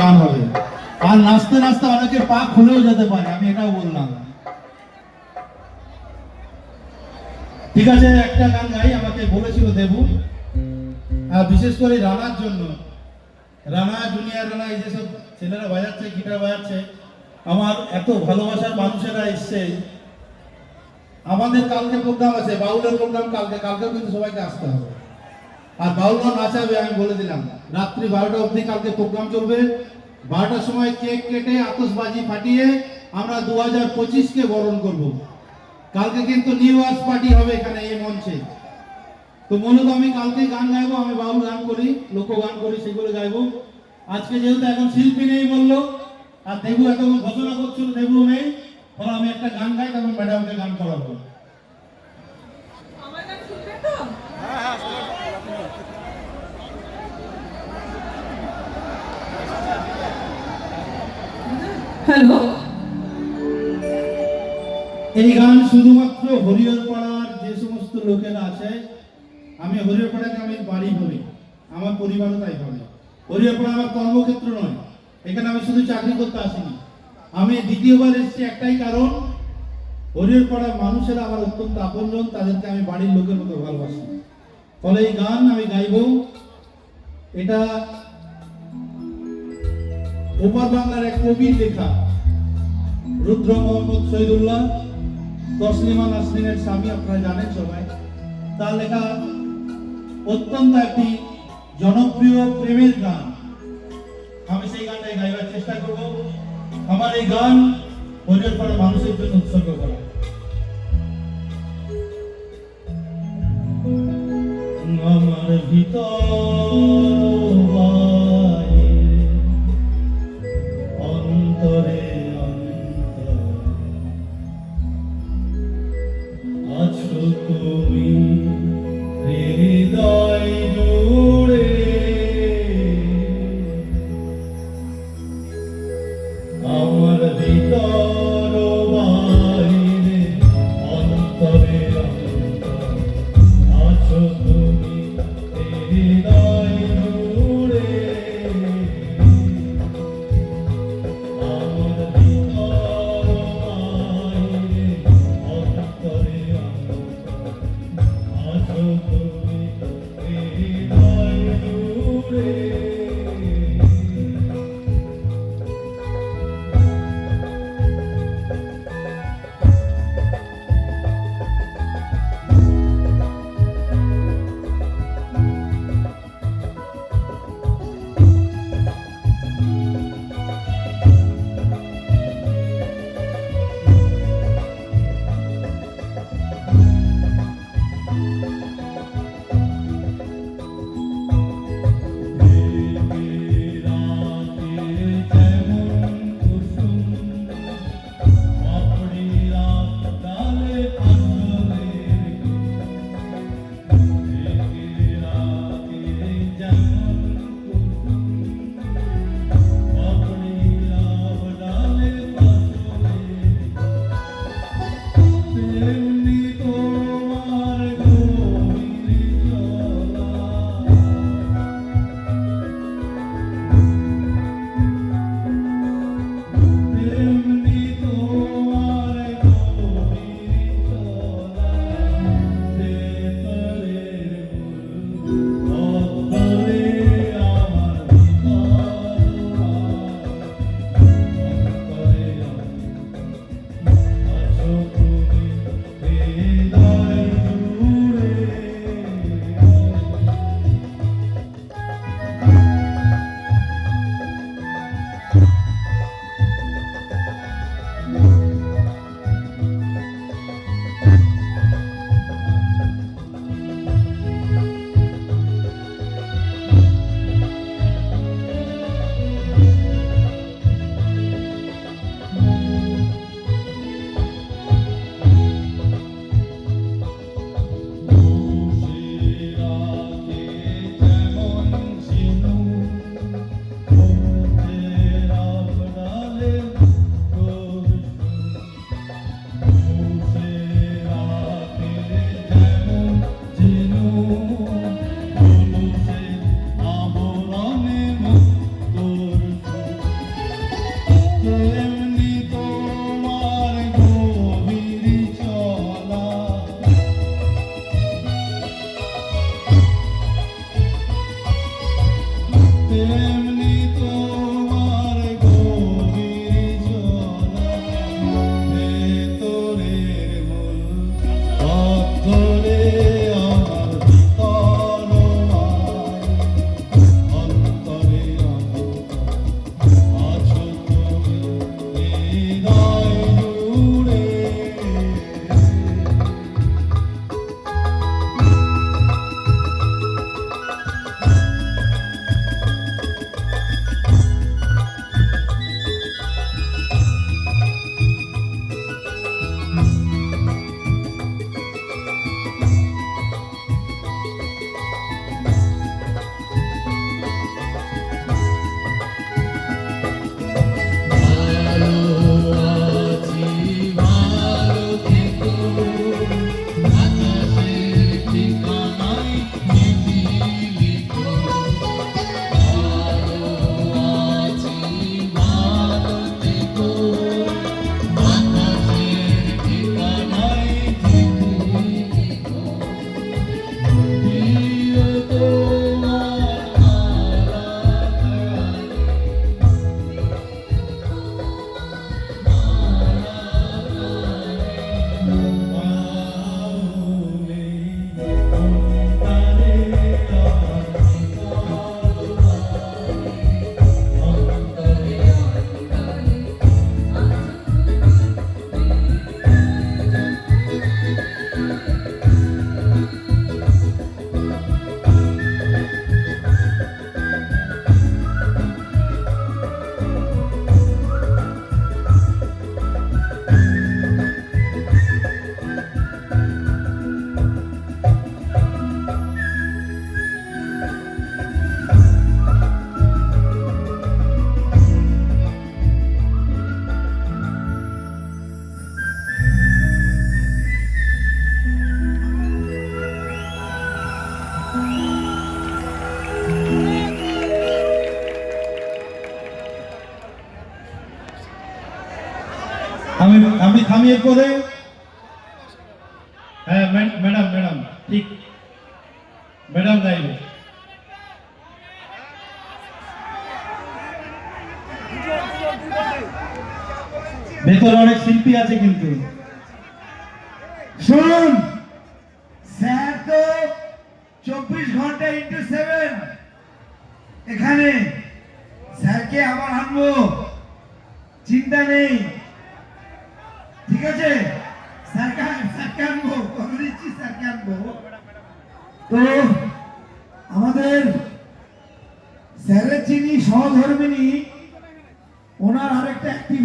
গান হবে, আর নাচতে নাচতে অনেকে পা খুলেও যেতে পারে, আমি এটাও বললাম। ঠিক আছে, একটা গান গাই, আমাকে বলেছিল দেবু, বিশেষ করে রানার জন্য। রানা, জুনিয়র রানা, এই যেসব ছেলেরা বাজাচ্ছে, গিটার বাজাচ্ছে, আমার এত ভালোবাসার মানুষেরা এসছে। আমাদের কালকে প্রোগ্রাম আছে, বাউলের প্রোগ্রাম কালকেও কিন্তু সবাইকে আসতে হবে। আর বাউল গান নাচাবে, আমি বলে দিলাম, রাত্রি 12টা অবধি কালকে প্রোগ্রাম চলবে। 12টার সময় কেক কেটে আতশবাজি ফাটিয়ে আমরা 2025-কে বরণ করব। কালকে কিন্তু নিউ ইয়ার্স পার্টি হবে এখানে এই মঞ্চে। তো মূলত আমি কালকে গান গাইবো, আমি বাউল গান করি, লোকগান করি, সেগুলো গাইবো। আজকে যেহেতু এখন শিল্পী নেই বললো, আর দেবু এত ঘোষণা করছিল দেবু নেই, ফলে আমি একটা গান গাই, তখন ম্যাডামকে গান করাবো। হ্যালো, এই গান শুধুমাত্র হরিহরপাড়ার যে সমস্ত লোকেরা আছে, আমি হরিহরপাড়াকে আমি বাড়ি ভাবি, আমার পরিবারও তাই ভাবে। হরিহরপাড়া আমার কর্মক্ষেত্র নয়, এখানে আমি শুধু চাকরি করতে আসিনি। আমি দ্বিতীয়বার এসেছি একটাই কারণ, হরিহরপাড়ার মানুষেরা আমার অত্যন্ত আপনজন, তাদেরকে আমি বাড়ির লোকের মতো ভালোবাসি। ফলে এই গান আমি গাইব। এটা ওপার বাংলার এক কবির লেখা, রুদ্র মোহাম্মদ শহীদুল্লাহ, তসলিমা নাসরিনের স্বামী, আপনারা জানেন সবাই। তার লেখা অত্যন্ত একটি জনপ্রিয় প্রেমের গান। আমি সেই গানটাই গাইবার চেষ্টা করব। আমার এই গান হরিহরপাড়ার মানুষের জন্য উৎসর্গ করা। আমার ভিতর অন্তরে আছো তুমি হৃদয় জুড়ে, আমার ভিতর বাইরে অন্তরে আছো তুমি। আমি থামিয়ে পরে হ্যাঁ ম্যাডাম ঠিক ম্যাডাম গাইবে। ভেতরে অনেক শিল্পী আছে কিন্তু। শুনুন, স্যার তো 24 ঘন্টা ইন্টু 7 এখানে। স্যারকে আবার আনবো, চিন্তা নেই, ঠিক আছে? স্যারকে আনবো, কথা দিচ্ছি, স্যারকে আনবো। তো আমাদের স্যারের যিনি সহধর্মিনী, ওনার আরেকটা অ্যাক্টিভিটি